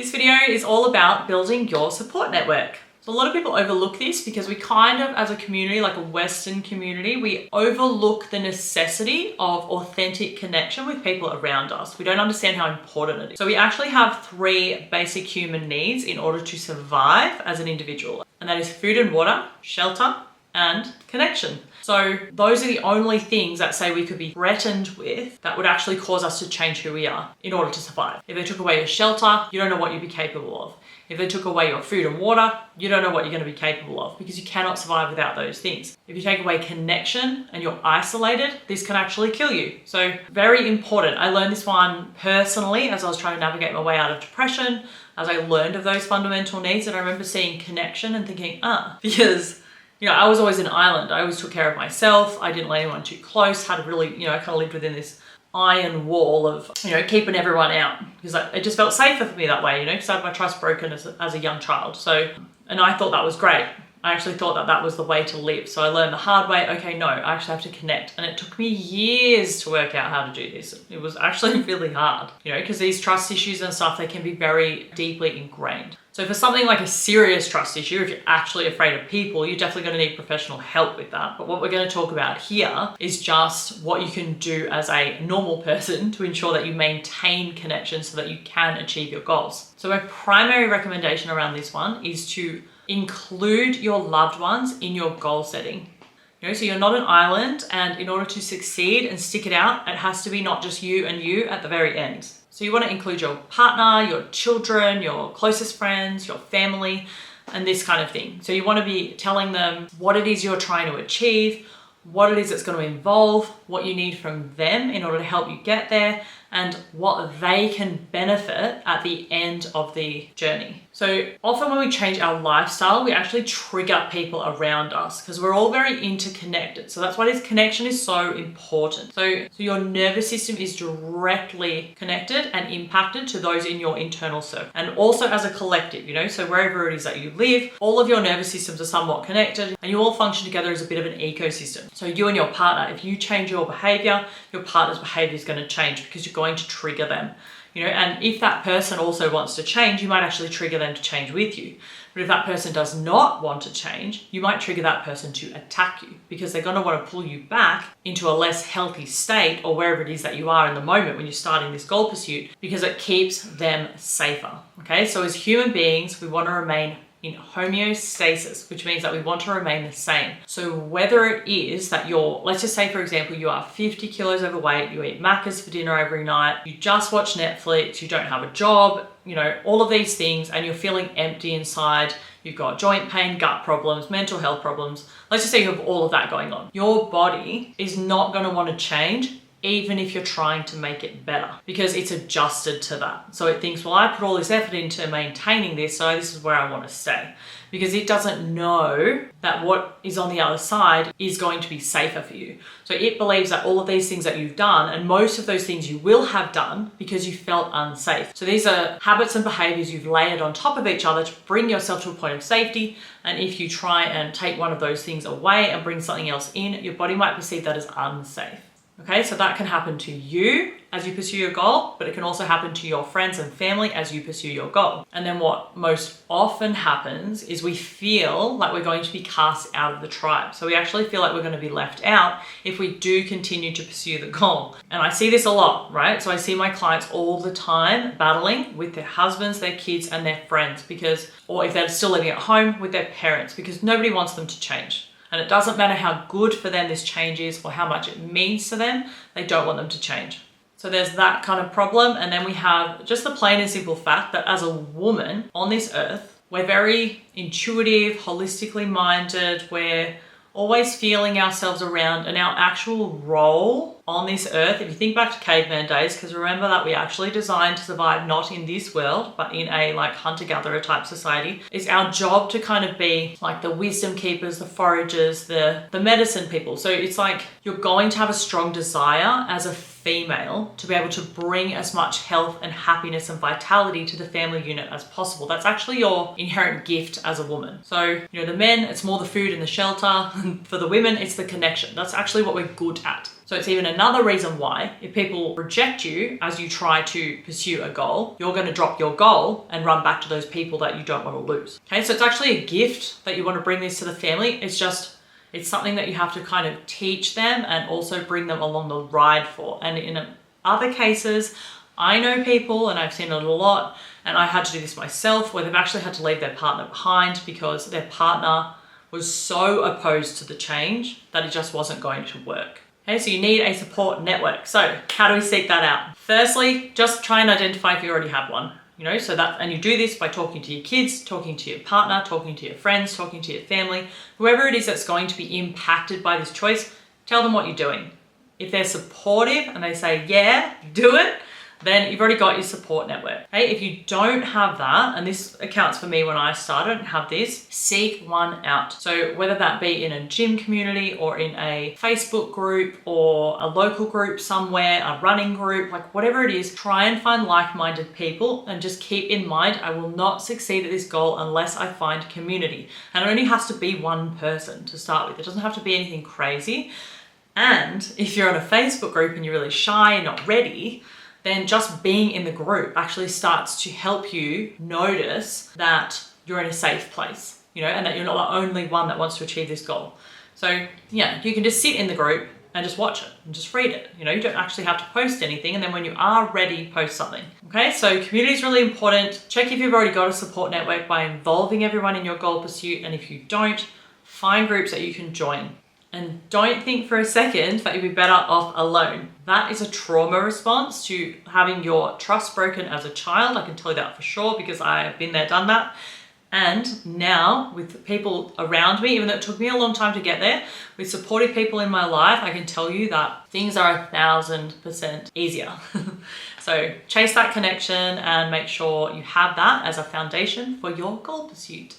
This video is all about building your support network. So a lot of people overlook this because we kind of, as a community, like a Western community, we overlook the necessity of authentic connection with people around us. We don't understand how important it is. So we actually have 3 basic human needs in order to survive as an individual. And that is food and water, shelter, and connection. So those are the only things that say we could be threatened with that would actually cause us to change who we are in order to survive. If they took away your shelter, you don't know what you'd be capable of. If they took away your food and water, you don't know what you're going to be capable of because you cannot survive without those things. If you take away connection and you're isolated, this can actually kill you. So very important. I learned this one personally as I was trying to navigate my way out of depression, as I learned of those fundamental needs. And I remember seeing connection and thinking, because I was always an island. I always took care of myself. I didn't let anyone too close, had really, I kind of lived within this iron wall of, keeping everyone out because it just felt safer for me that way, because I had my trust broken as a young child. So, and I thought that was great. I actually thought that was the way to live. So I learned the hard way. Okay, no, I actually have to connect. And it took me years to work out how to do this. It was actually really hard, because these trust issues and stuff, they can be very deeply ingrained. So for something like a serious trust issue, if you're actually afraid of people, you're definitely going to need professional help with that. But what we're going to talk about here is just what you can do as a normal person to ensure that you maintain connection so that you can achieve your goals. So my primary recommendation around this one is to include your loved ones in your goal setting. So you're not an island, and in order to succeed and stick it out, it has to be not just you and you at the very end. So you want to include your partner, your children, your closest friends, your family, and this kind of thing. So you want to be telling them what it is you're trying to achieve, what it is it's going to involve, what you need from them in order to help you get there, and what they can benefit at the end of the journey. So often when we change our lifestyle, we actually trigger people around us because we're all very interconnected. So that's why this connection is so important. So your nervous system is directly connected and impacted to those in your internal circle. And also as a collective, so wherever it is that you live, all of your nervous systems are somewhat connected and you all function together as a bit of an ecosystem. So you and your partner, if you change your behavior, your partner's behavior is going to change because you're going to trigger them. And if that person also wants to change, you might actually trigger them to change with you. But if that person does not want to change, you might trigger that person to attack you because they're going to want to pull you back into a less healthy state or wherever it is that you are in the moment when you're starting this goal pursuit because it keeps them safer. Okay, so as human beings, we want to remain in homeostasis, which means that we want to remain the same. So whether it is that let's just say for example, you are 50 kilos overweight, you eat Macca's for dinner every night, you just watch Netflix, you don't have a job, all of these things, and you're feeling empty inside, you've got joint pain, gut problems, mental health problems. Let's just say you have all of that going on. Your body is not going to want to change even if you're trying to make it better because it's adjusted to that. So it thinks, well, I put all this effort into maintaining this, so this is where I want to stay, because it doesn't know that what is on the other side is going to be safer for you. So it believes that all of these things that you've done, and most of those things you will have done because you felt unsafe. So these are habits and behaviors you've layered on top of each other to bring yourself to a point of safety. And if you try and take one of those things away and bring something else in, your body might perceive that as unsafe. Okay, so that can happen to you as you pursue your goal, but it can also happen to your friends and family as you pursue your goal. And then what most often happens is we feel like we're going to be cast out of the tribe. So we actually feel like we're going to be left out if we do continue to pursue the goal. And I see this a lot, right? So I see my clients all the time battling with their husbands, their kids, and their friends or if they're still living at home, with their parents, because nobody wants them to change. And it doesn't matter how good for them this change is or how much it means to them, they don't want them to change. So there's that kind of problem. And then we have just the plain and simple fact that as a woman on this earth, we're very intuitive, holistically minded, we're always feeling ourselves around, and our actual role on this earth, if you think back to caveman days, because remember that we actually designed to survive not in this world, but in a hunter-gatherer type society, is our job to kind of be like the wisdom keepers, the foragers, the medicine people. So it's like you're going to have a strong desire as a female to be able to bring as much health and happiness and vitality to the family unit as possible. That's actually your inherent gift as a woman. So, the men, it's more the food and the shelter. For the women, it's the connection. That's actually what we're good at. So it's even another reason why if people reject you as you try to pursue a goal, you're going to drop your goal and run back to those people that you don't want to lose. Okay, so it's actually a gift that you want to bring this to the family. It's something that you have to kind of teach them and also bring them along the ride for. And in other cases, I know people, and I've seen it a lot, and I had to do this myself, where they've actually had to leave their partner behind because their partner was so opposed to the change that it just wasn't going to work. Okay, so you need a support network. So how do we seek that out? Firstly, just try and identify if you already have one. And you do this by talking to your kids, talking to your partner, talking to your friends, talking to your family, whoever it is that's going to be impacted by this choice, tell them what you're doing. If they're supportive and they say, yeah, do it, then you've already got your support network. Okay? If you don't have that, and this accounts for me when I started and have this, seek one out. So whether that be in a gym community or in a Facebook group or a local group somewhere, a running group, like whatever it is, try and find like-minded people and just keep in mind, I will not succeed at this goal unless I find community. And it only has to be one person to start with. It doesn't have to be anything crazy. And if you're on a Facebook group and you're really shy and not ready, then just being in the group actually starts to help you notice that you're in a safe place, and that you're not the only one that wants to achieve this goal. So yeah, you can just sit in the group and just watch it and just read it. You don't actually have to post anything. And then when you are ready, post something. Okay, so community is really important. Check if you've already got a support network by involving everyone in your goal pursuit. And if you don't, find groups that you can join. And don't think for a second that you'll be better off alone. That is a trauma response to having your trust broken as a child. I can tell you that for sure because I have been there, done that. And now with people around me, even though it took me a long time to get there, with supportive people in my life, I can tell you that things are 1,000% easier. So chase that connection and make sure you have that as a foundation for your goal pursuit.